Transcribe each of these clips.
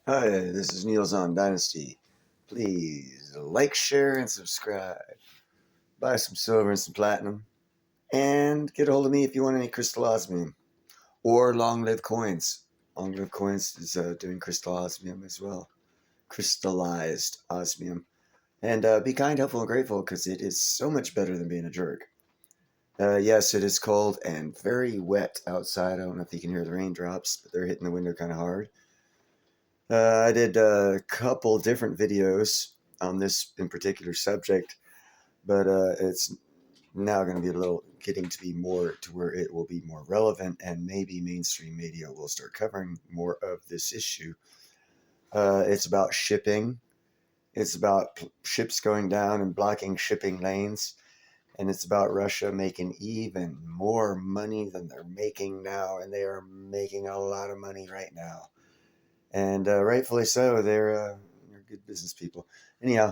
Hi, this is Niels on Dynasty. Please like, share, and subscribe. Buy some silver and some platinum. And get a hold of me if you want any crystal osmium or long lived coins. Long lived coins is doing crystal osmium as well. Crystallized osmium. And be kind, helpful, and grateful because it is so much better than being a jerk. Yes, it is cold and very wet outside. I don't know if you can hear the raindrops, but they're hitting the window kind of hard. I did a couple different videos on this in particular subject, but it's now going to be getting to be more to where it will be more relevant, and maybe mainstream media will start covering more of this issue. It's about shipping. It's about ships going down and blocking shipping lanes, and it's about Russia making even more money than they're making now, and they are making a lot of money right now. And rightfully so. They're good business people. Anyhow,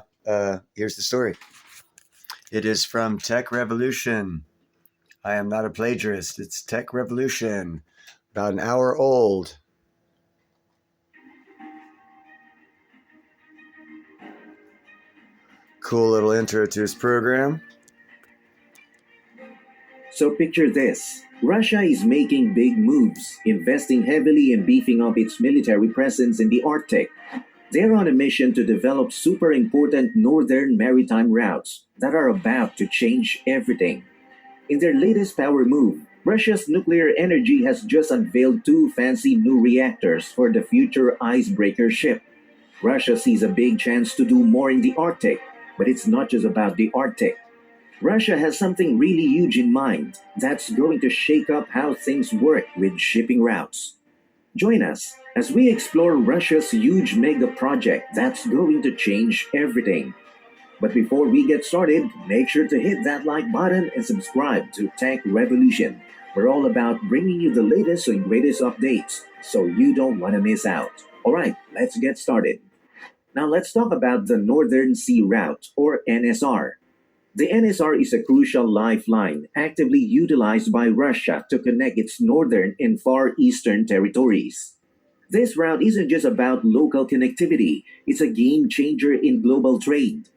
here's the story. It is from Tech Revolution. I am not a plagiarist. It's Tech Revolution, about an hour old. Cool little intro to his program. So picture this. Russia is making big moves, investing heavily in beefing up its military presence in the Arctic. They're on a mission to develop super important northern maritime routes that are about to change everything. In their latest power move, Russia's nuclear energy has just unveiled two fancy new reactors for the future icebreaker ship. Russia sees a big chance to do more in the Arctic, but it's not just about the Arctic. Russia has something really huge in mind that's going to shake up how things work with shipping routes. Join us as we explore Russia's huge mega project that's going to change everything. But before we get started, make sure to hit that like button and subscribe to Tech Revolution. We're all about bringing you the latest and greatest updates, so you don't want to miss out. Alright, let's get started. Now let's talk about the Northern Sea Route, or NSR. The NSR is a crucial lifeline actively utilized by Russia to connect its northern and far eastern territories. This route isn't just about local connectivity, it's a game changer in global trade.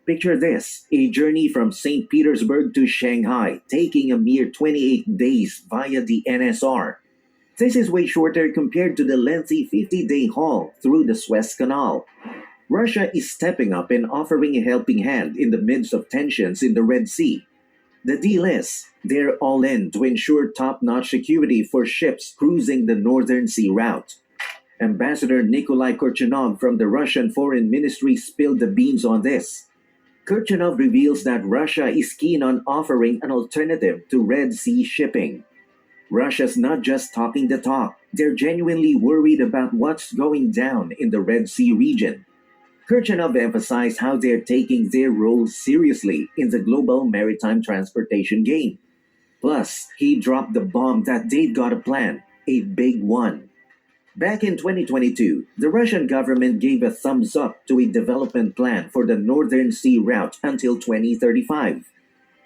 Picture this, a journey from St. Petersburg to Shanghai, taking a mere 28 days via the NSR. This is way shorter compared to the lengthy 50-day haul through the Suez Canal. Russia is stepping up and offering a helping hand in the midst of tensions in the Red Sea. The deal is, they're all in to ensure top-notch security for ships cruising the Northern Sea route. Ambassador Nikolai Kurchinov from the Russian Foreign Ministry spilled the beans on this. Kurchinov reveals that Russia is keen on offering an alternative to Red Sea shipping. Russia's not just talking the talk, they're genuinely worried about what's going down in the Red Sea region. Kurchinov emphasized how they're taking their role seriously in the global maritime transportation game. Plus, he dropped the bomb that they've got a plan, a big one. Back in 2022, the Russian government gave a thumbs up to a development plan for the Northern Sea route until 2035.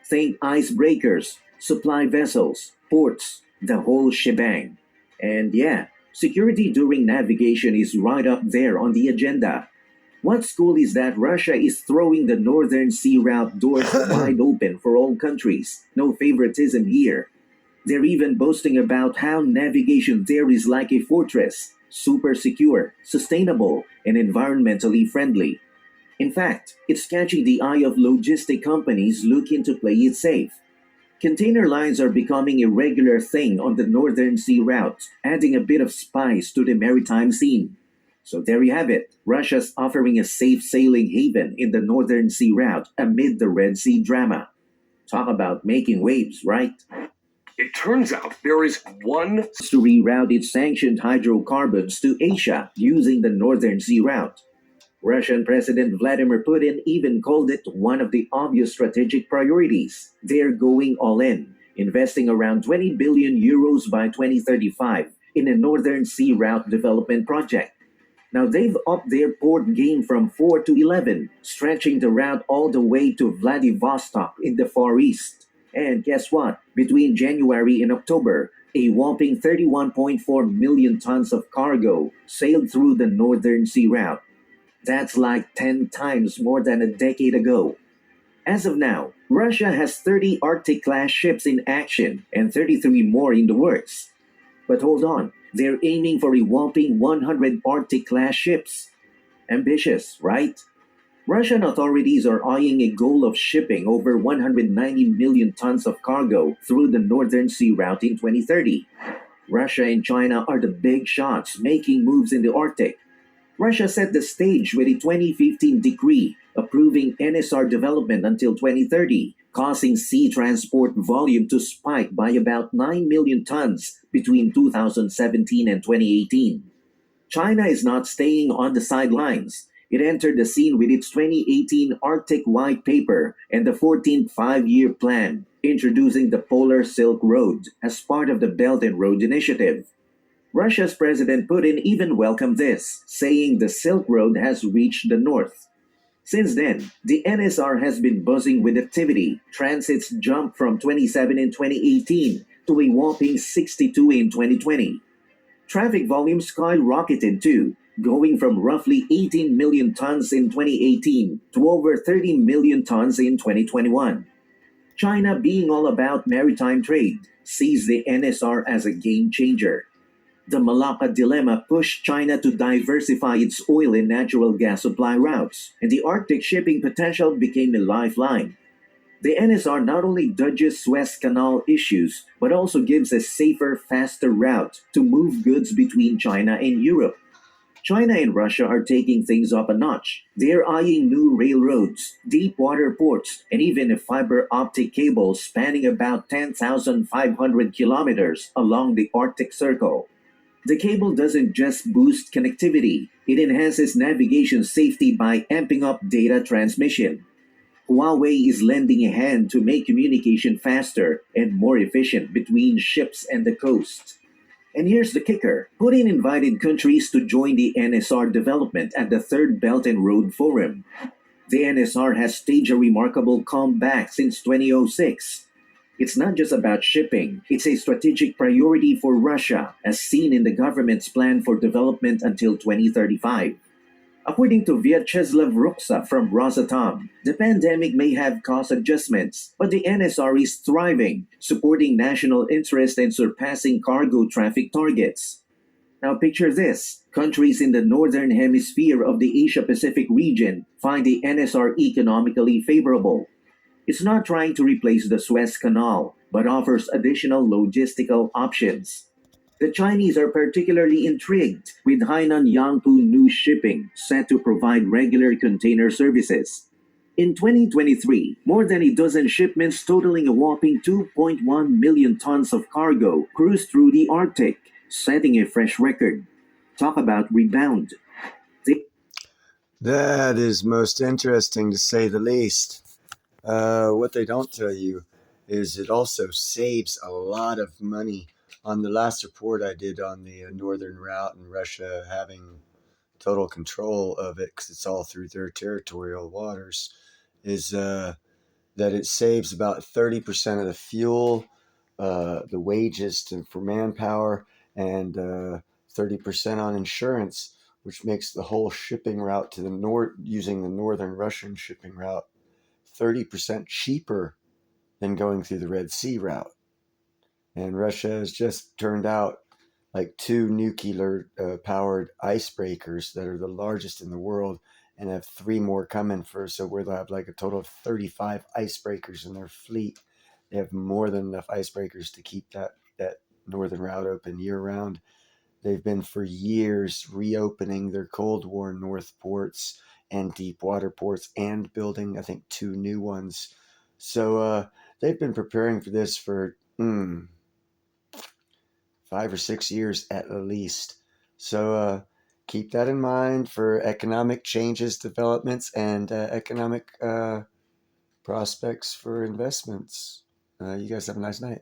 Think icebreakers, supply vessels, ports, the whole shebang. And yeah, security during navigation is right up there on the agenda. What's cool is that Russia is throwing the Northern Sea route doors wide open for all countries. No favoritism here. They're even boasting about how navigation there is like a fortress, super secure, sustainable, and environmentally friendly. In fact, it's catching the eye of logistic companies looking to play it safe. Container lines are becoming a regular thing on the Northern Sea route, adding a bit of spice to the maritime scene. So there you have it. Russia's offering a safe sailing haven in the Northern Sea route amid the Red Sea drama. Talk about making waves, right? It turns out there is one To reroute its sanctioned hydrocarbons to Asia using the Northern Sea route. Russian President Vladimir Putin even called it one of the obvious strategic priorities. They're going all in, investing around 20 billion euros by 2035 in a Northern Sea route development project. Now they've upped their port game from 4 to 11, stretching the route all the way to Vladivostok in the Far East. And guess what? Between January and October, A whopping 31.4 million tons of cargo sailed through the Northern Sea route. That's like 10 times more than a decade ago. As of now, Russia has 30 Arctic class ships in action and 33 more in the works. But hold on, they're aiming for a whopping 100 Arctic class ships. Ambitious, right? Russian authorities are eyeing a goal of shipping over 190 million tons of cargo through the Northern Sea route in 2030. Russia and China are the big shots making moves in the Arctic. Russia set the stage with a 2015 decree approving NSR development until 2030, causing sea transport volume to spike by about 9 million tons between 2017 and 2018. China is not staying on the sidelines. It entered the scene with its 2018 Arctic White Paper and the 14th Five-Year Plan, introducing the Polar Silk Road as part of the Belt and Road Initiative. Russia's President Putin even welcomed this, saying the Silk Road has reached the north. Since then, the NSR has been buzzing with activity. Transits jumped from 27 in 2018 to a whopping 62 in 2020. Traffic volume skyrocketed too, going from roughly 18 million tons in 2018 to over 30 million tons in 2021. China, being all about maritime trade, sees the NSR as a game changer. The Malacca dilemma pushed China to diversify its oil and natural gas supply routes, and the Arctic shipping potential became a lifeline. The NSR not only dodges Suez Canal issues, but also gives a safer, faster route to move goods between China and Europe. China and Russia are taking things up a notch. They're eyeing new railroads, deep water ports, and even a fiber optic cable spanning about 10,500 kilometers along the Arctic Circle. The cable doesn't just boost connectivity, it enhances navigation safety by amping up data transmission. Huawei is lending a hand to make communication faster and more efficient between ships and the coast. And here's the kicker. Putin invited countries to join the NSR development at the Third Belt and Road Forum. The NSR has staged a remarkable comeback since 2006. It's not just about shipping, it's a strategic priority for Russia, as seen in the government's plan for development until 2035. According to Vyacheslav Ruksa from Rosatom, the pandemic may have caused adjustments, but the NSR is thriving, supporting national interest and surpassing cargo traffic targets. Now picture this. Countries in the northern hemisphere of the Asia-Pacific region find the NSR economically favorable. It's not trying to replace the Suez Canal, but offers additional logistical options. The Chinese are particularly intrigued with Hainan Yangpu New Shipping, set to provide regular container services. In 2023, more than a dozen shipments totaling a whopping 2.1 million tons of cargo cruised through the Arctic, setting a fresh record. Talk about rebound. That is most interesting to say the least. What they don't tell you is it also saves a lot of money. On the last report I did on the northern route and Russia having total control of it because it's all through their territorial waters, is that it saves about 30% of the fuel, the wages for manpower, and 30% on insurance, which makes the whole shipping route to the north, using the northern Russian shipping route, 30% cheaper than going through the Red Sea route. And Russia has just turned out like two nuclear powered icebreakers that are the largest in the world and have three more coming for, so where they'll have like a total of 35 icebreakers in their fleet. They have more than enough icebreakers to keep that northern route open year round. They've been for years reopening their Cold War North ports and deep water ports and building, I think, two new ones. So they've been preparing for this for 5 or 6 years at least. So keep that in mind for economic changes, developments, and economic prospects for investments. You guys have a nice night.